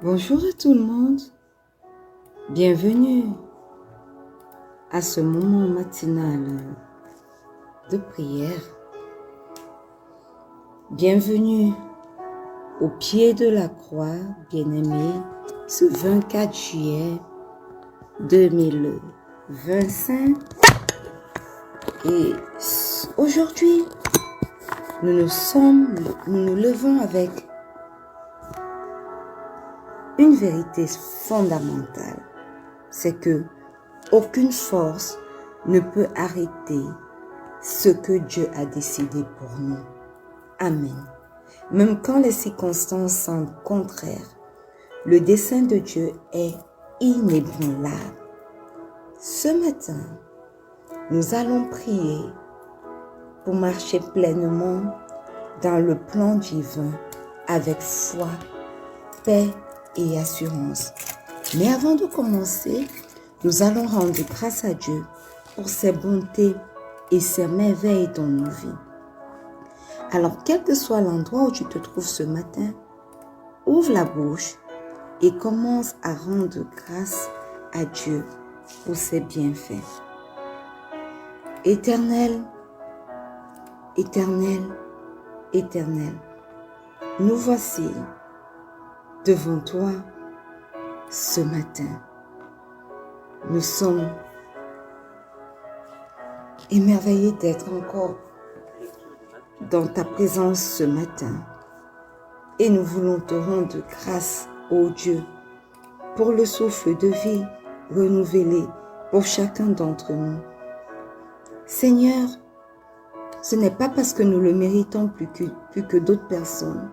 Bonjour à tout le monde, bienvenue à ce moment matinal de prière. Bienvenue au pied de la croix, bien-aimé, ce 24 juillet 2025. Et aujourd'hui, nous nous levons avec une vérité fondamentale, c'est que aucune force ne peut arrêter ce que Dieu a décidé pour nous. Amen. Même quand les circonstances semblent contraires, le dessein de Dieu est inébranlable. Ce matin, nous allons prier pour marcher pleinement dans le plan divin avec foi, paix et assurance. Mais avant de commencer, nous allons rendre grâce à Dieu pour ses bontés et ses merveilles dans nos vies. Alors, quel que soit l'endroit où tu te trouves ce matin, ouvre la bouche et commence à rendre grâce à Dieu pour ses bienfaits. Éternel, éternel, éternel, nous voici devant toi ce matin. Nous sommes émerveillés d'être encore dans ta présence ce matin. Et nous voulons te rendre grâce, ô Dieu, pour le souffle de vie renouvelé pour chacun d'entre nous. Seigneur, ce n'est pas parce que nous le méritons plus que d'autres personnes,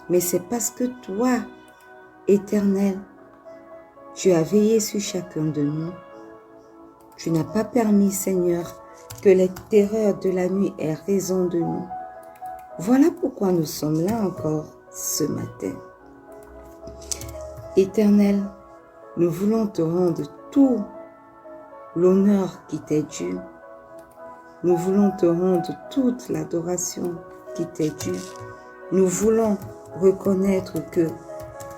mais c'est parce que toi, Éternel, tu as veillé sur chacun de nous. Tu n'as pas permis, Seigneur, que les terreurs de la nuit aient raison de nous. Voilà pourquoi nous sommes là encore ce matin. Éternel, nous voulons te rendre tout l'honneur qui t'est dû. Nous voulons te rendre toute l'adoration qui t'est due. Nous voulons reconnaître que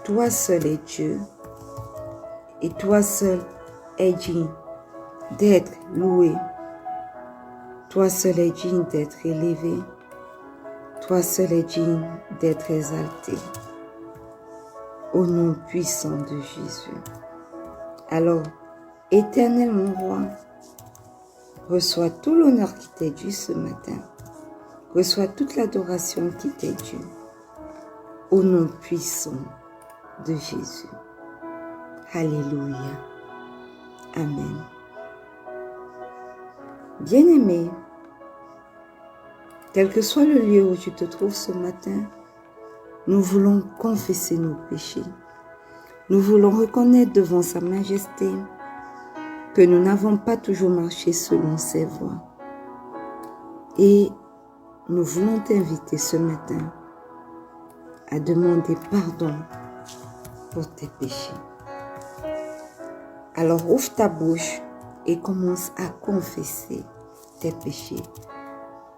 toi seul es Dieu et toi seul es digne d'être loué. Toi seul es digne d'être élevé. Toi seul es digne d'être exalté. Au nom puissant de Jésus. Alors, Éternel mon roi, reçois tout l'honneur qui t'est dû ce matin. Reçois toute l'adoration qui t'est due. Au nom puissant de Jésus. Alléluia. Amen. Bien-aimé, quel que soit le lieu où tu te trouves ce matin, nous voulons confesser nos péchés. Nous voulons reconnaître devant sa majesté que nous n'avons pas toujours marché selon ses voies. Et nous voulons t'inviter ce matin à demander pardon pour tes péchés. Alors ouvre ta bouche et commence à confesser tes péchés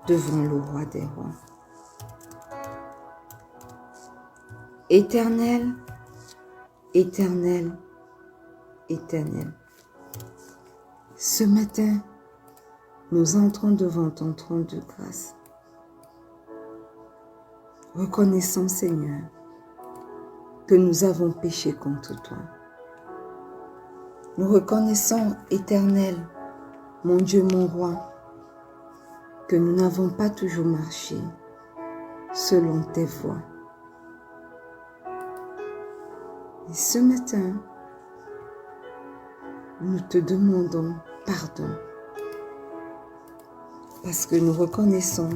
devant le roi des rois. Éternel, éternel, éternel. Ce matin, nous entrons devant ton trône de grâce. Reconnaissons, Seigneur, que nous avons péché contre toi. Nous reconnaissons, Éternel, mon Dieu, mon roi, que nous n'avons pas toujours marché selon tes voies. Et ce matin, nous te demandons pardon parce que nous reconnaissons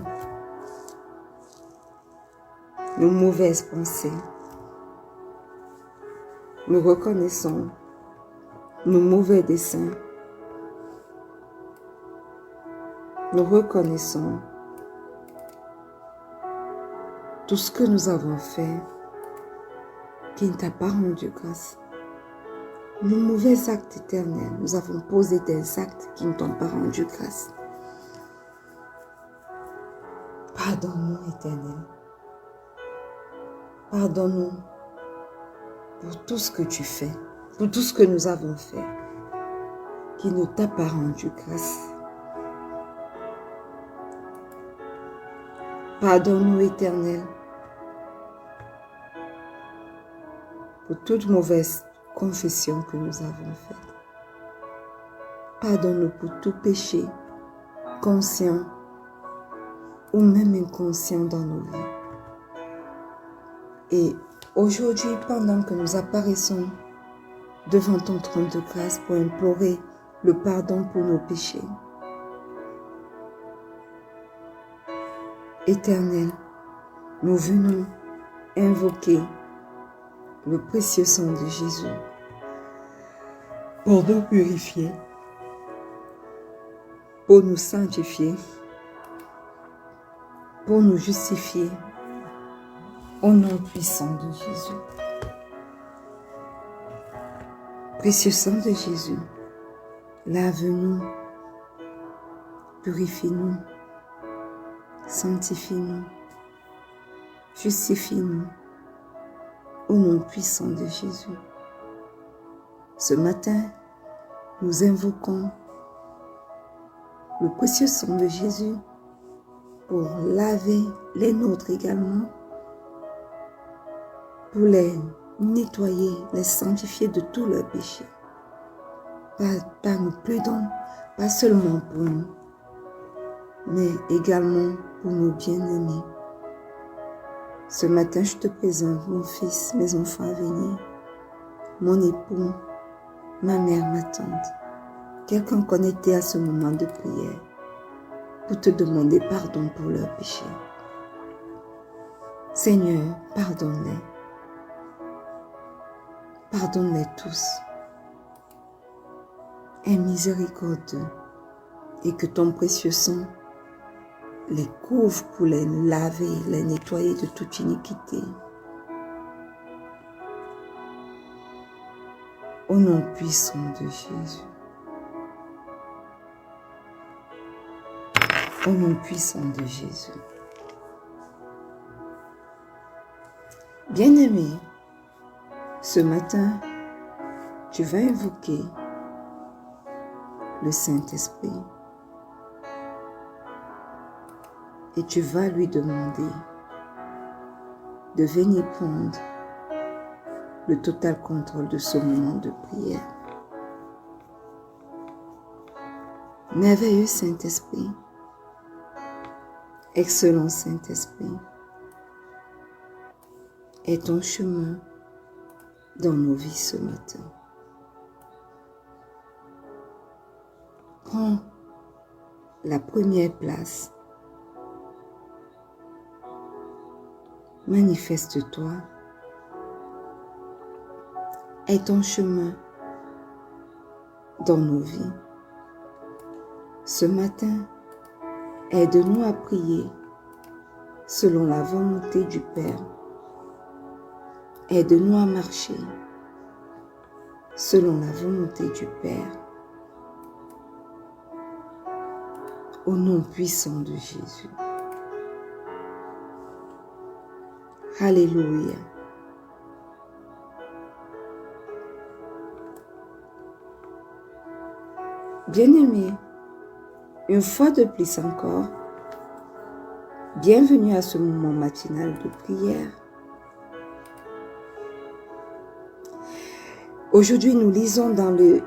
nos mauvaises pensées. Nous reconnaissons nos mauvais desseins. Nous reconnaissons tout ce que nous avons fait qui ne t'a pas rendu grâce. Nos mauvais actes éternels, nous avons posé des actes qui ne t'ont pas rendu grâce. Pardonne-nous, Éternel. Pardonne-nous pour tout ce que tu fais, pour tout ce que nous avons fait, qui ne t'a pas rendu grâce. Pardonne-nous, Éternel, pour toute mauvaise confession que nous avons faite. Pardonne-nous pour tout péché, conscient ou même inconscient dans nos vies. Et aujourd'hui, pendant que nous apparaissons devant ton trône de grâce pour implorer le pardon pour nos péchés, Éternel, nous venons invoquer le précieux sang de Jésus pour nous purifier, pour nous sanctifier, pour nous justifier au nom puissant de Jésus. Précieux sang de Jésus, lave-nous, purifie-nous, sanctifie-nous, justifie-nous au nom puissant de Jésus. Ce matin, nous invoquons le précieux sang de Jésus pour laver les nôtres également, pour les nettoyer, les sanctifier de tous leurs péchés. Par nous plaidons, pas seulement pour nous, mais également pour nos bien-aimés. Ce matin, je te présente mon fils, mes enfants à venir, mon époux, ma mère, ma tante, quelqu'un connecté à ce moment de prière, pour te demander pardon pour leurs péchés. Seigneur, pardonne-les. Pardonne-les tous. Aie miséricordieux et que ton précieux sang les couvre pour les laver, les nettoyer de toute iniquité. Au nom puissant de Jésus. Au nom puissant de Jésus. Bien-aimé, ce matin, tu vas invoquer le Saint-Esprit et tu vas lui demander de venir prendre le total contrôle de ce moment de prière. Merveilleux Saint-Esprit, excellent Saint-Esprit, est ton chemin dans nos vies ce matin. Prends la première place. Manifeste-toi. Est ton chemin dans nos vies. Ce matin, aide-nous à prier selon la volonté du Père. Aide-nous à marcher selon la volonté du Père. Au nom puissant de Jésus. Alléluia. Bien-aimés, une fois de plus encore, bienvenue à ce moment matinal de prière. Aujourd'hui, nous lisons dans le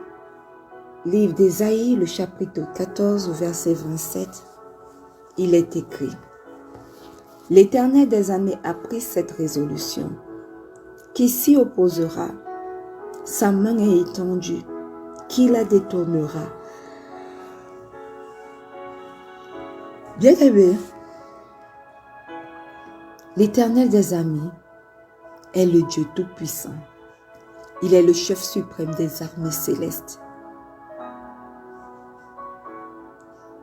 livre d'Ésaïe, le chapitre 14, verset 27. Il est écrit: L'Éternel des armées a pris cette résolution. Qui s'y opposera? Sa main est étendue. Qui la détournera? Bien-aimé, l'Éternel des armées est le Dieu Tout-Puissant. Il est le chef suprême des armées célestes.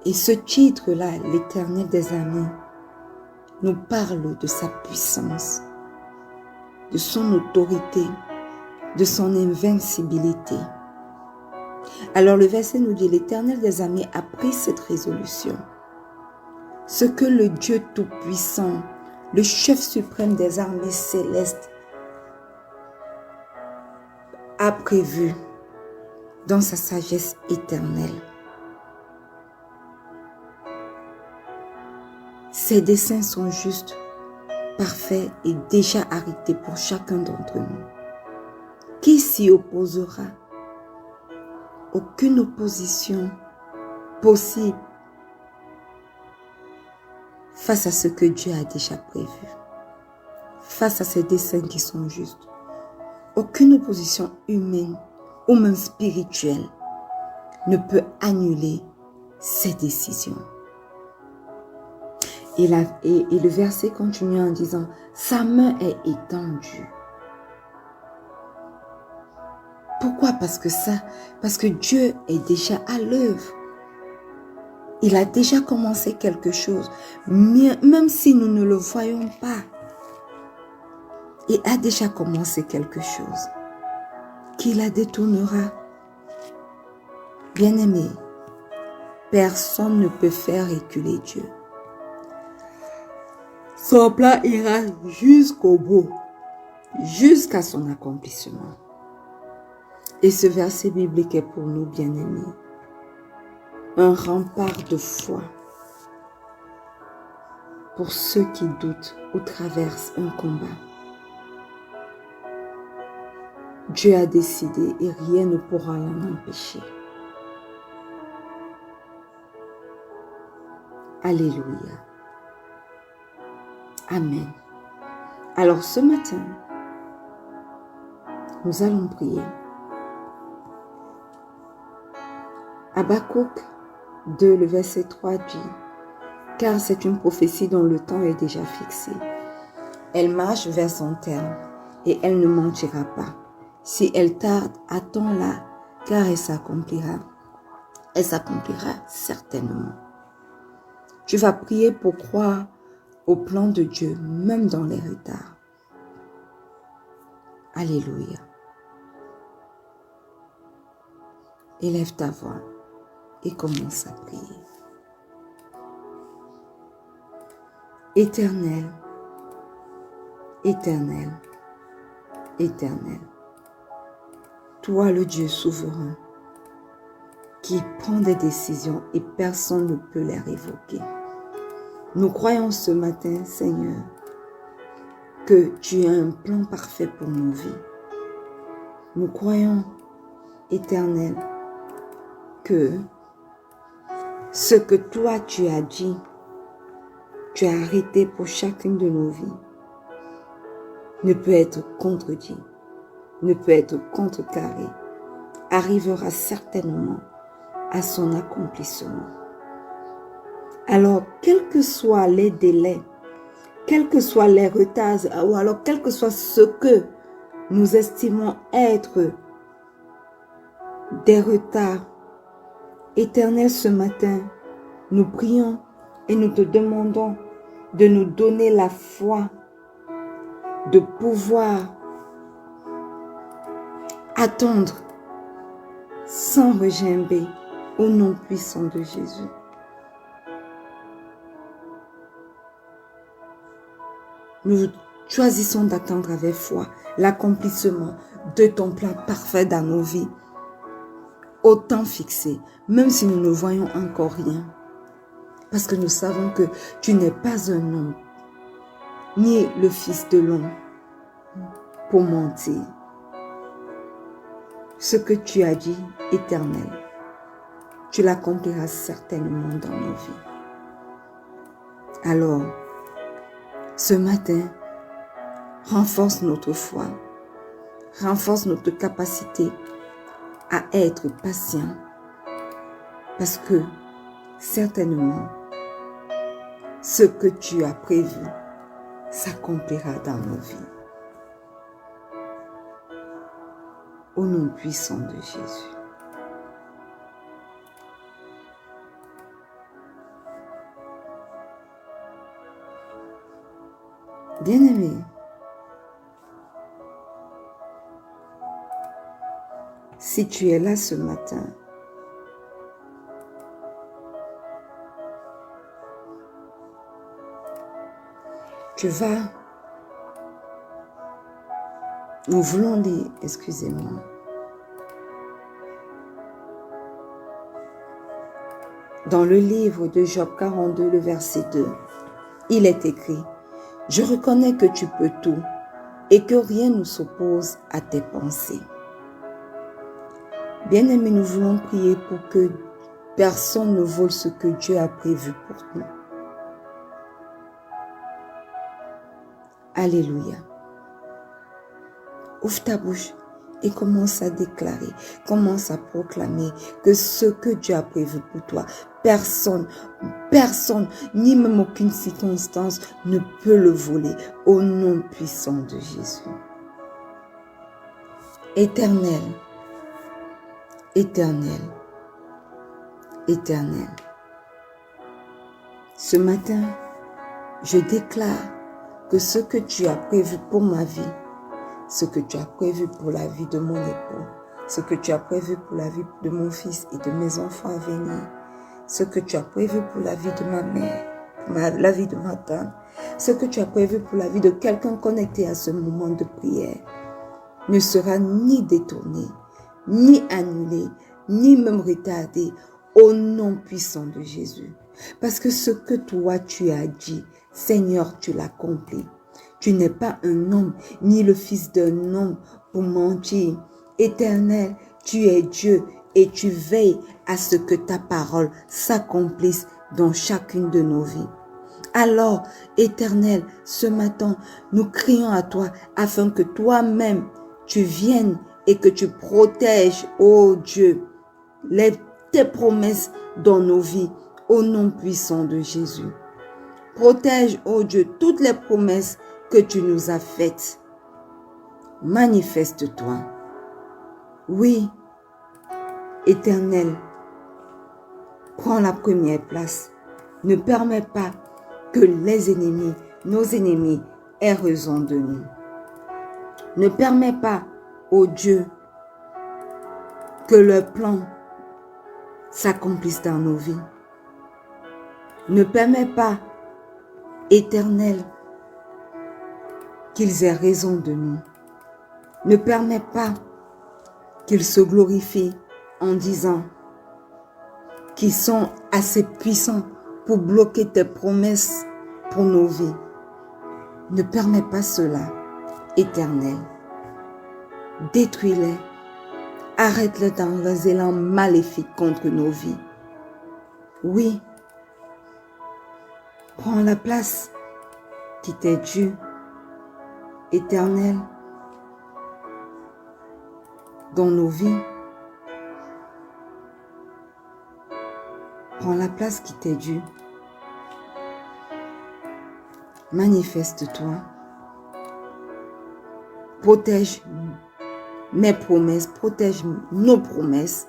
Et ce titre-là, l'Éternel des armées, nous parle de sa puissance, de son autorité, de son invincibilité. Alors le verset nous dit: l'Éternel des armées a pris cette résolution. Ce que le Dieu Tout-Puissant, le chef suprême des armées célestes, a prévu dans sa sagesse éternelle. Ses desseins sont justes, parfaits et déjà arrêtés pour chacun d'entre nous. Qui s'y opposera? Aucune opposition possible face à ce que Dieu a déjà prévu, face à ses desseins qui sont justes. Aucune opposition humaine ou même spirituelle ne peut annuler ses décisions. Et le verset continue en disant, sa main est étendue. Pourquoi? Parce que Dieu est déjà à l'œuvre. Il a déjà commencé quelque chose, même si nous ne le voyons pas. Il a déjà commencé quelque chose qui la détournera. Bien-aimé, personne ne peut faire reculer Dieu. Son plan ira jusqu'au bout, jusqu'à son accomplissement. Et ce verset biblique est pour nous, bien-aimés, un rempart de foi pour ceux qui doutent ou traversent un combat. Dieu a décidé et rien ne pourra l'en empêcher. Alléluia. Amen. Alors ce matin, nous allons prier. Habakkuk 2, le verset 3 dit, « Car c'est une prophétie dont le temps est déjà fixé. Elle marche vers son terme et elle ne mentira pas. Si elle tarde, attends-la, car elle s'accomplira. Elle s'accomplira certainement. » Tu vas prier pour croire au plan de Dieu, même dans les retards. Alléluia. Élève ta voix et commence à prier. Éternel, éternel, éternel, toi le Dieu souverain, qui prend des décisions et personne ne peut les révoquer. Nous croyons ce matin, Seigneur, que tu as un plan parfait pour nos vies. Nous croyons, Éternel, que ce que toi tu as dit, tu as arrêté pour chacune de nos vies, ne peut être contredit, ne peut être contrecarré, arrivera certainement à son accomplissement. Alors, quels que soient les délais, quels que soient les retards, ou alors quel que soit ce que nous estimons être des retards, Éternel, ce matin, nous prions et nous te demandons de nous donner la foi de pouvoir attendre sans regimber au nom puissant de Jésus. Nous choisissons d'attendre avec foi l'accomplissement de ton plan parfait dans nos vies, au temps fixé, même si nous ne voyons encore rien. Parce que nous savons que tu n'es pas un homme, ni le fils de l'homme, pour mentir. Ce que tu as dit, Éternel, tu l'accompliras certainement dans nos vies. Alors, ce matin, renforce notre foi, renforce notre capacité à être patient, parce que certainement, ce que tu as prévu s'accomplira dans nos vies. Au nom puissant de Jésus. Bien-aimé, si tu es là ce matin, nous voulons dire, excusez-moi, Dans le livre de Job 42, le verset 2, il est écrit, « Je reconnais que tu peux tout et que rien ne s'oppose à tes pensées. » Bien-aimés, nous voulons prier pour que personne ne vole ce que Dieu a prévu pour nous. Alléluia. Ouvre ta bouche et commence à déclarer, commence à proclamer que ce que Dieu a prévu pour toi, personne, ni même aucune circonstance ne peut le voler au nom puissant de Jésus. Éternel, éternel, éternel. Ce matin, je déclare que ce que tu as prévu pour ma vie, ce que tu as prévu pour la vie de mon époux, ce que tu as prévu pour la vie de mon fils et de mes enfants à venir, ce que tu as prévu pour la vie de ma mère, la vie de ma tante, ce que tu as prévu pour la vie de quelqu'un connecté à ce moment de prière, ne sera ni détourné, ni annulé, ni même retardé au nom puissant de Jésus. Parce que ce que toi tu as dit, Seigneur, tu l'accomplis. Tu n'es pas un homme, ni le fils d'un homme pour mentir. Éternel, tu es Dieu et tu veilles à ce que ta parole s'accomplisse dans chacune de nos vies. Alors, Éternel, ce matin, nous crions à toi afin que toi-même, tu viennes et que tu protèges, ô Dieu, tes promesses dans nos vies, au nom puissant de Jésus. Protège, ô Dieu, toutes les promesses que tu nous as faites. Manifeste-toi. Oui, Éternel, prends la première place. Ne permets pas que les ennemis, nos ennemis, aient raison de nous. Ne permets pas, ô Dieu, que leur plan s'accomplisse dans nos vies. Ne permets pas, Éternel, qu'ils aient raison de nous. Ne permets pas qu'ils se glorifient en disant qu'ils sont assez puissants pour bloquer tes promesses pour nos vies. Ne permets pas cela, Éternel. Détruis-les. Arrête-les dans leurs élans maléfiques contre nos vies. Oui, prends la place qui t'est due, Éternel, dans nos vies. Prends la place qui t'est due. Manifeste-toi. Protège mes promesses, protège nos promesses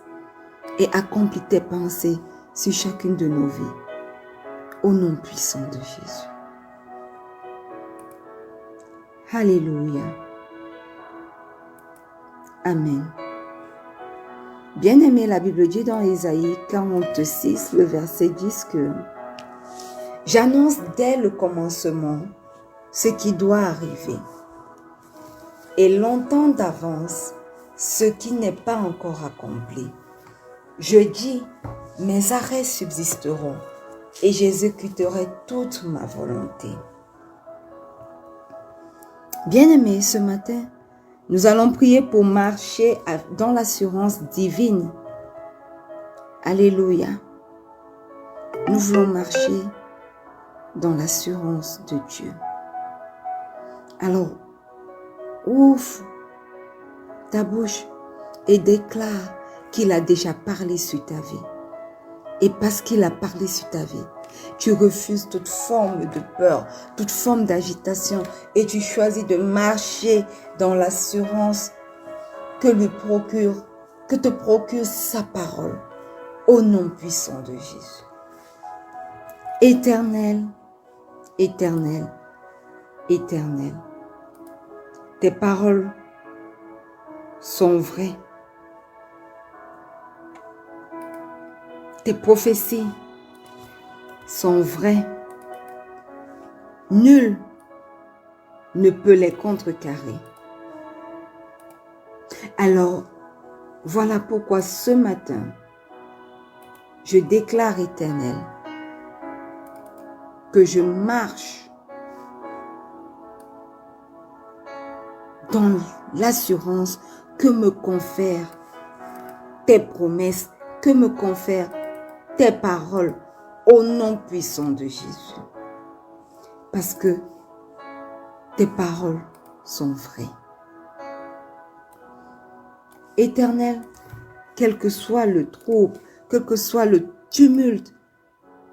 et accomplis tes pensées sur chacune de nos vies. Au nom puissant de Jésus. Alléluia. Amen. Bien-aimé, la Bible dit dans Ésaïe 46, le verset 10 que « J'annonce dès le commencement ce qui doit arriver, et longtemps d'avance ce qui n'est pas encore accompli. Je dis, mes arrêts subsisteront, et j'exécuterai toute ma volonté. » Bien-aimés, ce matin, nous allons prier pour marcher dans l'assurance divine. Alléluia. Nous voulons marcher dans l'assurance de Dieu. Alors, ouvre ta bouche et déclare qu'il a déjà parlé sur ta vie. Et parce qu'il a parlé sur ta vie, tu refuses toute forme de peur, toute forme d'agitation et tu choisis de marcher dans l'assurance que te procure sa parole au nom puissant de Jésus. Éternel, éternel, éternel, tes paroles sont vraies. Tes prophéties sont vraies. Nul ne peut les contrecarrer. Alors, voilà pourquoi ce matin, je déclare, Éternel, que je marche dans l'assurance que me confèrent tes promesses, que me confèrent tes paroles au nom puissant de Jésus. Parce que tes paroles sont vraies. Éternel, quel que soit le trouble, quel que soit le tumulte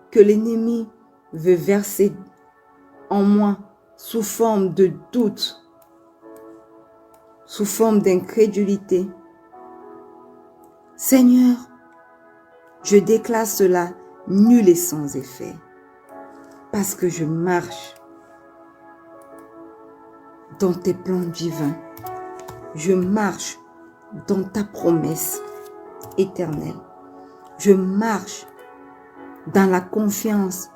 que l'ennemi veut verser en moi sous forme de doute, sous forme d'incrédulité, Seigneur, je déclare cela nul et sans effet, parce que je marche dans tes plans divins. Je marche dans ta promesse éternelle. Je marche dans la confiance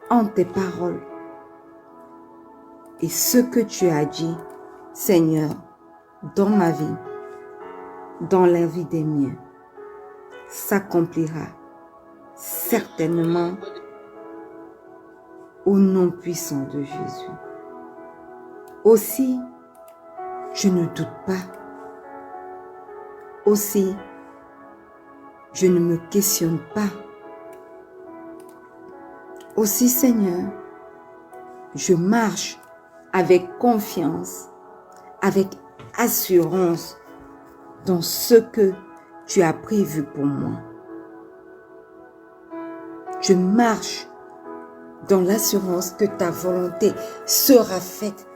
en tes paroles. Et ce que tu as dit, Seigneur, dans ma vie, dans la vie des miens, s'accomplira certainement au nom puissant de Jésus. Aussi, je ne doute pas. Aussi, je ne me questionne pas. Aussi, Seigneur, je marche avec confiance, avec assurance dans ce que tu as prévu pour moi. Je marche dans l'assurance que ta volonté sera faite.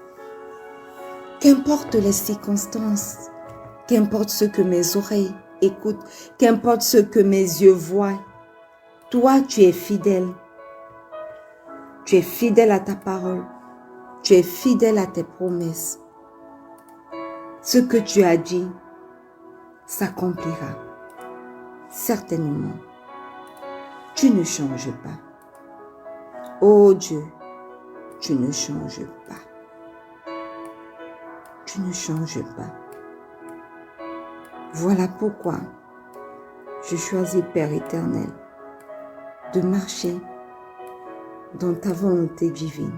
Qu'importe les circonstances, qu'importe ce que mes oreilles écoutent, qu'importe ce que mes yeux voient, toi tu es fidèle. Tu es fidèle à ta parole. Tu es fidèle à tes promesses. Ce que tu as dit s'accomplira. Certainement. Tu ne changes pas. Oh Dieu, tu ne changes pas. Tu ne changes pas. Voilà pourquoi je choisis, Père éternel, de marcher dans ta volonté divine.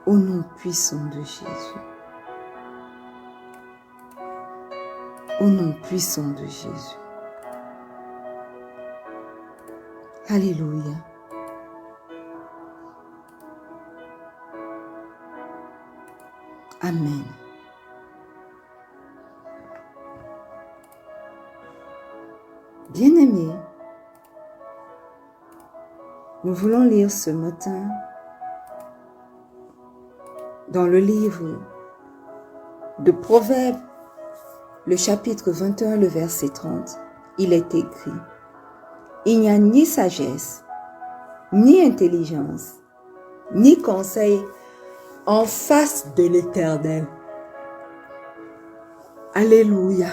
Au nom puissant de Jésus. Au nom puissant de Jésus. Alléluia. Amen. Bien-aimés, nous voulons lire ce matin dans le livre de Proverbes, le chapitre 21, le verset 30, il est écrit: il n'y a ni sagesse, ni intelligence, ni conseil en face de l'Éternel. Alléluia.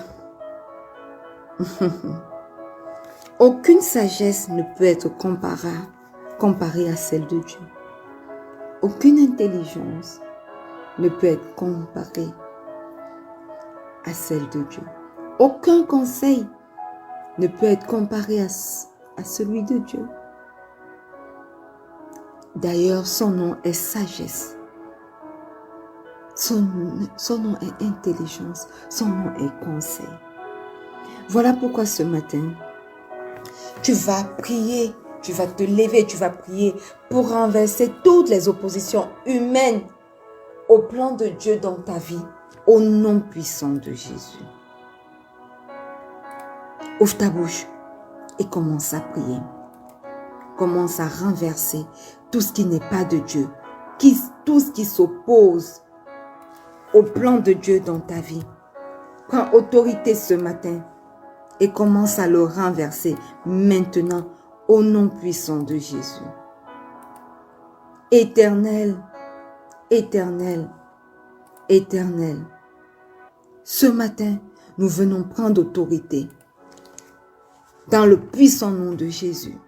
Aucune sagesse ne peut être comparée à celle de Dieu. Aucune intelligence ne peut être comparée à celle de Dieu. Aucun conseil ne peut être comparé à celui de Dieu. D'ailleurs, son nom est sagesse. Son nom est intelligence. Son nom est conseil. Voilà pourquoi ce matin, tu vas prier, tu vas te lever, tu vas prier pour renverser toutes les oppositions humaines au plan de Dieu dans ta vie, au nom puissant de Jésus. Ouvre ta bouche et commence à prier. Commence à renverser tout ce qui n'est pas de Dieu, tout ce qui s'oppose au plan de Dieu dans ta vie. Prends autorité ce matin et commence à le renverser maintenant au nom puissant de Jésus. Éternel, éternel, éternel, ce matin, nous venons prendre autorité dans le puissant nom de Jésus.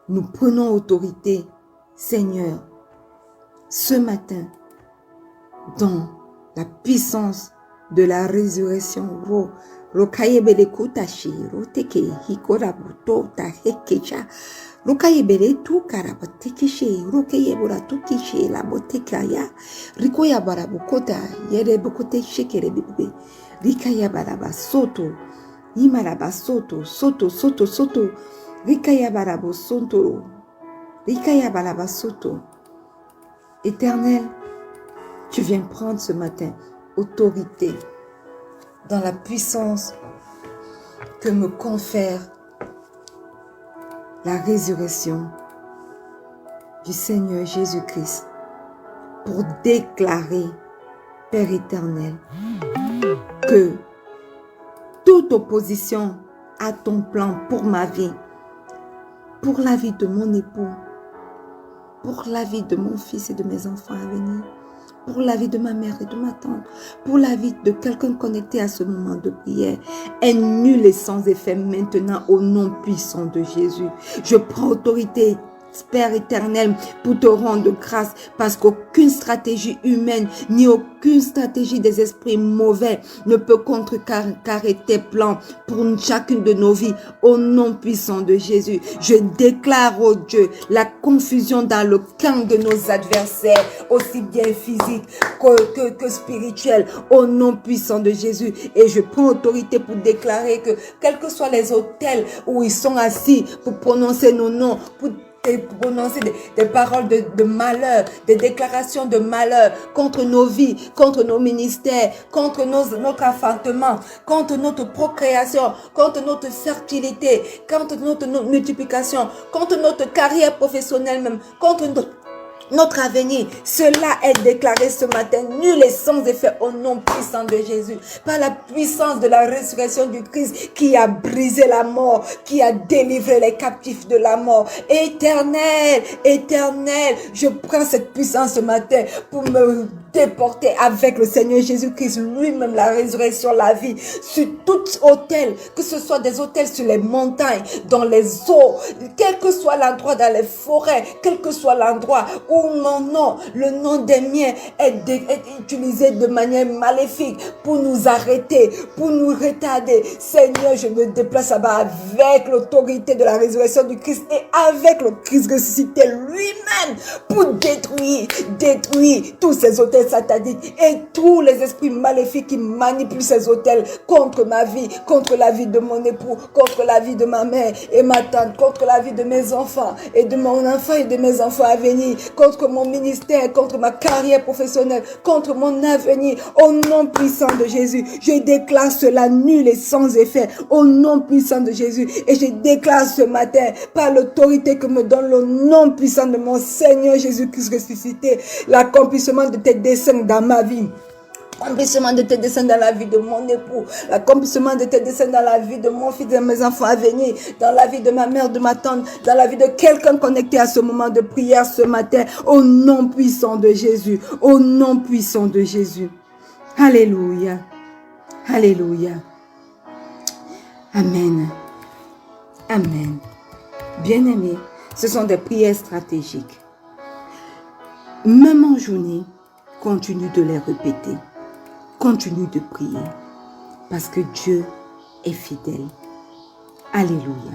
Nous prenons autorité, Seigneur, ce matin, dans la puissance de la résurrection. Oh, Rokayebele kutashi, roteke, hikorabuto, tahekecha. Rokayebele tu karabatekishe, rokayebora tukishe, la botekaya. Rikoya barabukota, yere bukote shekere bibi. Rikaya baraba soto, imaraba soto, soto, soto, soto. Rikaya barabo soto, rikaya baraba soto. Éternel, tu viens prendre ce matin autorité dans la puissance que me confère la résurrection du Seigneur Jésus-Christ pour déclarer, Père éternel, que toute opposition à ton plan pour ma vie, pour la vie de mon époux, pour la vie de mon fils et de mes enfants à venir, pour la vie de ma mère et de ma tante, pour la vie de quelqu'un connecté à ce moment de prière, est nulle et sans effet maintenant au nom puissant de Jésus. Je prends autorité, Père éternel, pour te rendre grâce, parce qu'aucune stratégie humaine, ni aucune stratégie des esprits mauvais ne peut contrecarrer tes plans pour chacune de nos vies, au nom puissant de Jésus. Je déclare, oh Dieu, la confusion dans le camp de nos adversaires, aussi bien physique que spirituel, au nom puissant de Jésus. Et je prends autorité pour déclarer que, quels que soient les autels où ils sont assis pour prononcer nos noms, pour prononcer des paroles de malheur, des déclarations de malheur contre nos vies, contre nos ministères, contre notre enfantement, contre notre procréation, contre notre fertilité, contre notre multiplication, contre notre carrière professionnelle même, contre notre avenir. Cela est déclaré ce matin, nul et sans effet au nom puissant de Jésus. Par la puissance de la résurrection du Christ qui a brisé la mort, qui a délivré les captifs de la mort. Éternel, éternel, je prends cette puissance ce matin pour me déporter avec le Seigneur Jésus-Christ, lui-même la résurrection, la vie, sur tout hôtel, que ce soit des hôtels sur les montagnes, dans les eaux, quel que soit l'endroit, dans les forêts, quel que soit l'endroit où mon nom, le nom des miens est utilisé de manière maléfique pour nous arrêter, pour nous retarder. Seigneur, je me déplace là-bas avec l'autorité de la résurrection du Christ et avec le Christ ressuscité lui-même pour détruire tous ces hôtels sataniques et tous les esprits maléfiques qui manipulent ces hôtels contre ma vie, contre la vie de mon époux, contre la vie de ma mère et ma tante, contre la vie de mes enfants et de mon enfant et de mes enfants à venir, contre mon ministère, contre ma carrière professionnelle, contre mon avenir, au nom puissant de Jésus. Je déclare cela nul et sans effet, au nom puissant de Jésus. Et je déclare ce matin, par l'autorité que me donne le nom puissant de mon Seigneur Jésus-Christ ressuscité, l'accomplissement de tes desseins dans ma vie. L'accomplissement de tes desseins dans la vie de mon époux, l'accomplissement de tes desseins dans la vie de mon fils et de mes enfants à venir, dans la vie de ma mère, de ma tante, dans la vie de quelqu'un connecté à ce moment de prière ce matin, au nom puissant de Jésus, au nom puissant de Jésus. Alléluia, alléluia, amen, amen. Bien-aimés, ce sont des prières stratégiques. Même en journée, continue de les répéter. Continue de prier parce que Dieu est fidèle. Alléluia.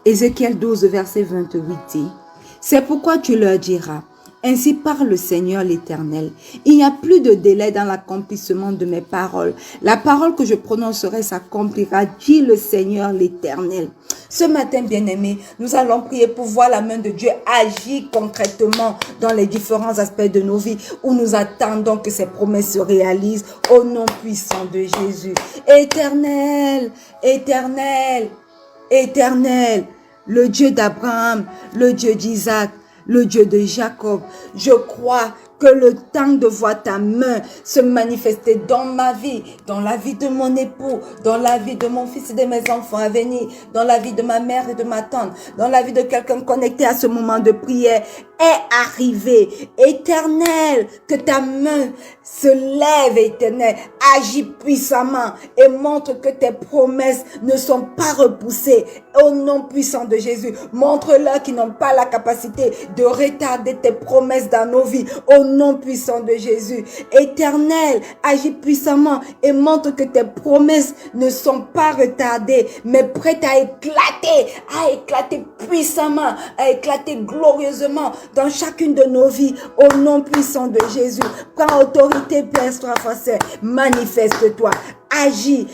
Ézéchiel 12, verset 28 dit, « C'est pourquoi tu leur diras, ainsi parle le Seigneur l'Éternel, il n'y a plus de délai dans l'accomplissement de mes paroles. La parole que je prononcerai s'accomplira, dit le Seigneur l'Éternel. » Ce matin, bien-aimés, nous allons prier pour voir la main de Dieu agir concrètement dans les différents aspects de nos vies où nous attendons que ces promesses se réalisent au nom puissant de Jésus. Éternel, éternel, éternel, le Dieu d'Abraham, le Dieu d'Isaac, le Dieu de Jacob, je crois que le temps de voir ta main se manifester dans ma vie, dans la vie de mon époux, dans la vie de mon fils et de mes enfants à venir, dans la vie de ma mère et de ma tante, dans la vie de quelqu'un connecté à ce moment de prière, est arrivé. Éternel, que ta main se lève, Éternel. Agis puissamment et montre que tes promesses ne sont pas repoussées. Au nom puissant de Jésus, montre-leur qu'ils n'ont pas la capacité de retarder tes promesses dans nos vies. Au nom puissant de Jésus. Éternel, agis puissamment et montre que tes promesses ne sont pas retardées, mais prêtes à éclater puissamment, à éclater glorieusement dans chacune de nos vies. Au nom puissant de Jésus, prends autorité, Père Saint, manifeste-toi. Agis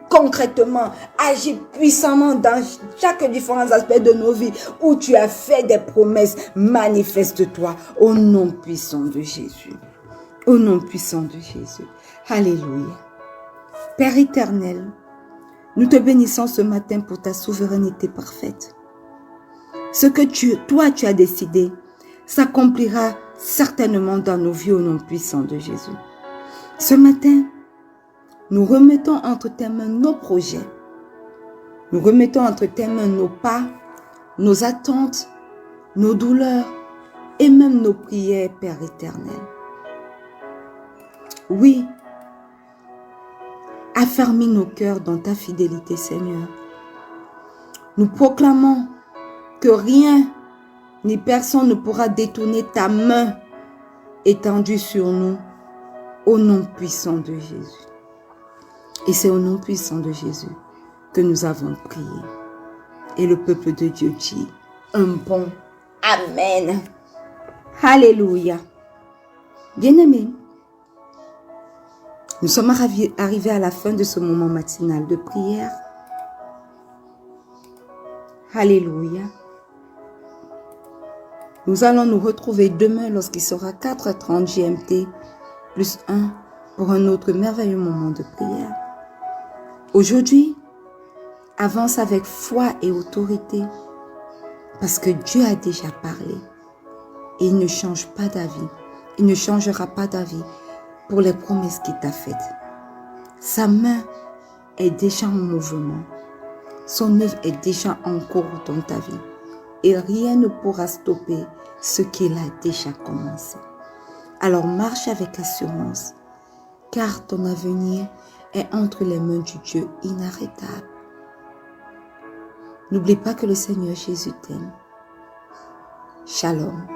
concrètement, agis puissamment dans chaque différents aspects de nos vies où tu as fait des promesses. Manifeste-toi au nom puissant de Jésus. Au nom puissant de Jésus. Alléluia. Père éternel, nous te bénissons ce matin pour ta souveraineté parfaite. Ce que toi tu as décidé s'accomplira certainement dans nos vies au nom puissant de Jésus. Ce matin, nous remettons entre tes mains nos projets. Nous remettons entre tes mains nos pas, nos attentes, nos douleurs et même nos prières, Père éternel. Oui, affermis nos cœurs dans ta fidélité, Seigneur. Nous proclamons que rien ni personne ne pourra détourner ta main étendue sur nous au nom puissant de Jésus. Et c'est au nom puissant de Jésus que nous avons prié. Et le peuple de Dieu dit un bon Amen. Alléluia. Bien-aimés, nous sommes arrivés à la fin de ce moment matinal de prière. Alléluia. Nous allons nous retrouver demain lorsqu'il sera 4h30 GMT plus 1 pour un autre merveilleux moment de prière. Aujourd'hui, avance avec foi et autorité parce que Dieu a déjà parlé et il ne change pas d'avis. Il ne changera pas d'avis pour les promesses qu'il t'a faites. Sa main est déjà en mouvement. Son œuvre est déjà en cours dans ta vie. Et rien ne pourra stopper ce qu'il a déjà commencé. Alors marche avec assurance, car ton avenir est entre les mains du Dieu inarrêtable. N'oublie pas que le Seigneur Jésus t'aime. Shalom.